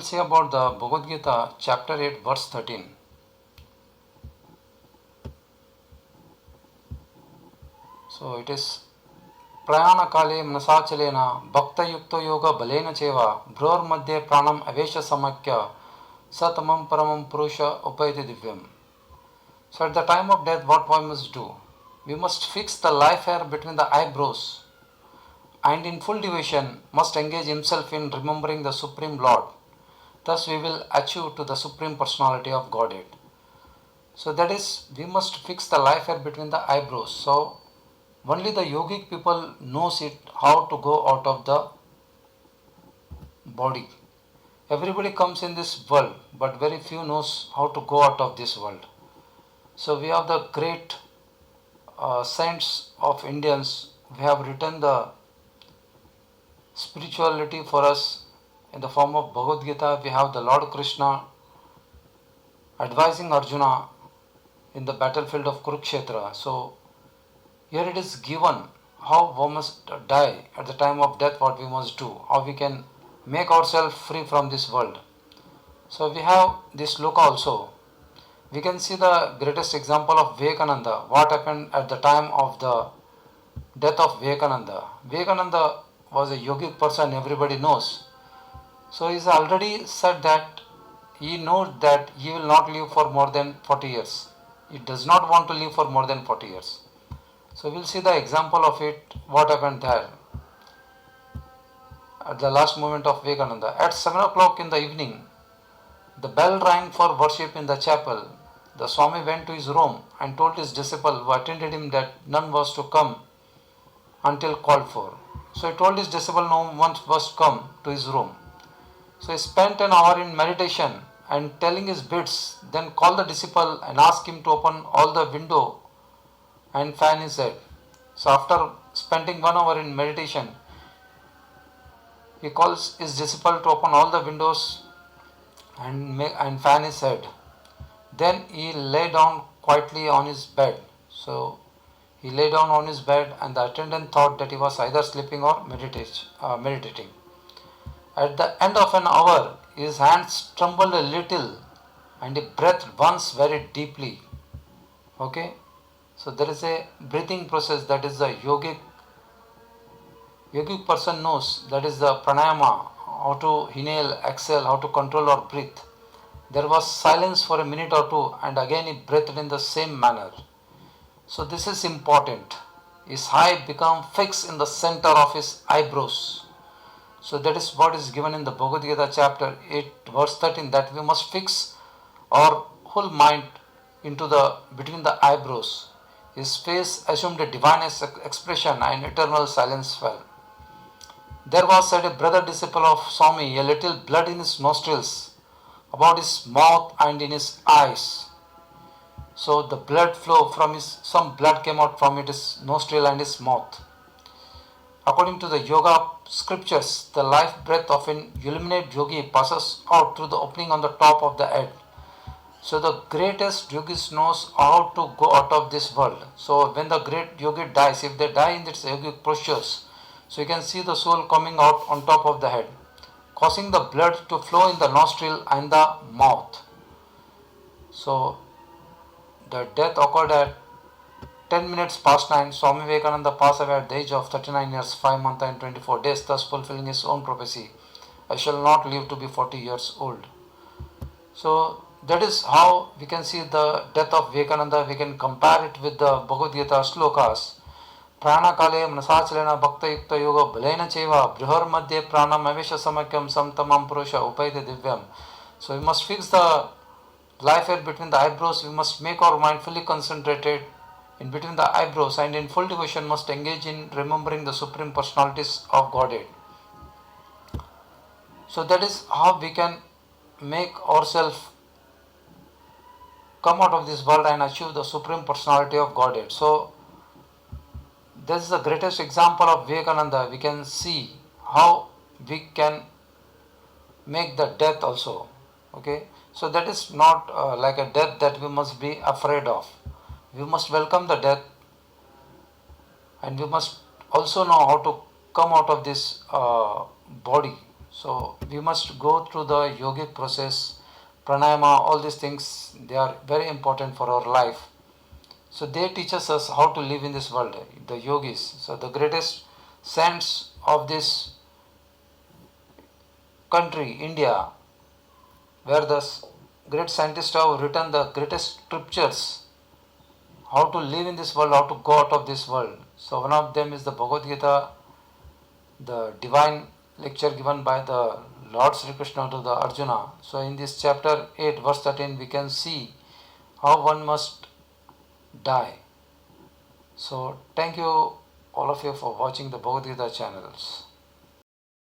will see about the Bhagavad Gita, chapter 8, verse 13. So it is Prayana kale manasachalena bhakta yukto yoga balena cheva bhror madhye pranam avesha samakya satamam paramam purusha upayati divyam. So at the time of death, what one must do? We must fix the life hair between the eyebrows and in full devotion must engage himself in remembering the Supreme Lord. Thus we will achieve to the Supreme Personality of Godhead. So that is, we must fix the life hair between the eyebrows. So only the yogic people knows it how to go out of the body. Everybody comes in this world, but very few knows how to go out of this world. So we have the great saints of Indians. We have written the spirituality for us in the form of Bhagavad Gita. We have the Lord Krishna advising Arjuna in the battlefield of Kurukshetra. So here it is given how we must die at the time of death, what we must do, how we can make ourselves free from this world. So we have this look also. We can see the greatest example of Vivekananda, what happened at the time of the death of Vivekananda. Vivekananda was a yogic person, everybody knows. So he has already said that he knows that he will not live for more than 40 years. He does not want to live for more than 40 years. So we will see the example of it, what happened there at the last moment of Vivekananda. At 7 o'clock in the evening, the bell rang for worship in the chapel. The Swami went to his room and told his disciple who attended him that none was to come until called for. So he told his disciple no one was to come to his room. So he spent an hour in meditation and telling his bits, then called the disciple and asked him to open all the window and fan his head. So after spending 1 hour in meditation, he calls his disciple to open all the windows and fan his head. Then he lay down quietly on his bed. So he lay down on his bed and the attendant thought that he was either sleeping or meditating. At the end of an hour, his hands trembled a little and he breathed once very deeply. Okay? So there is a breathing process, that is the yogic person knows, that is the pranayama, how to inhale, exhale, how to control our breath. There was silence for a minute or two and again he breathed in the same manner. So this is important. His eye became fixed in the center of his eyebrows. So that is what is given in the Bhagavad Gita chapter 8 verse 13, that we must fix our whole mind into the between the eyebrows. His face assumed a divine expression and eternal silence fell. There was, said a brother disciple of Swami, a little blood in his nostrils, about his mouth and in his eyes. So the blood flow from some blood came out from his nostril and his mouth. According to the yoga scriptures, the life breath of an illuminated yogi passes out through the opening on the top of the head. So the greatest yogis knows how to go out of this world. So when the great yogi dies, if they die in its yogic postures, so you can see the soul coming out on top of the head, causing the blood to flow in the nostril and the mouth. So the death occurred at 10 minutes past 9. Swami Vivekananda passed away at the age of 39 years, 5 months and 24 days, thus fulfilling his own prophecy, I shall not live to be 40 years old. So that is how we can see the death of Vivekananda. We can compare it with the Bhagavad Gita slokas. Prana kale manasachalena bhakta yukta yoga balena cheva brihar madhye pranam avesha samakyam samtamam purusha upayate divyam. So we must fix the life hair between the eyebrows. We must make our mind fully concentrated in between the eyebrows and in full devotion must engage in remembering the Supreme Personalities of Godhead. So that is how we can make ourselves come out of this world and achieve the Supreme Personality of Godhead. So this is the greatest example of Vivekananda. We can see how we can make the death also. Okay, so that is not like a death that we must be afraid of. We must welcome the death and we must also know how to come out of this body. So we must go through the yogic process, pranayama, all these things, they are very important for our life. So they teach us how to live in this world, the yogis. So the greatest saints of this country, India, where the great scientists have written the greatest scriptures, how to live in this world, how to go out of this world. So one of them is the Bhagavad Gita, the divine lecture given by the Lord Sri Krishna to the Arjuna. So in this chapter 8, verse 13, we can see how one must die. So thank you all of you for watching the Bhagavad Gita channels.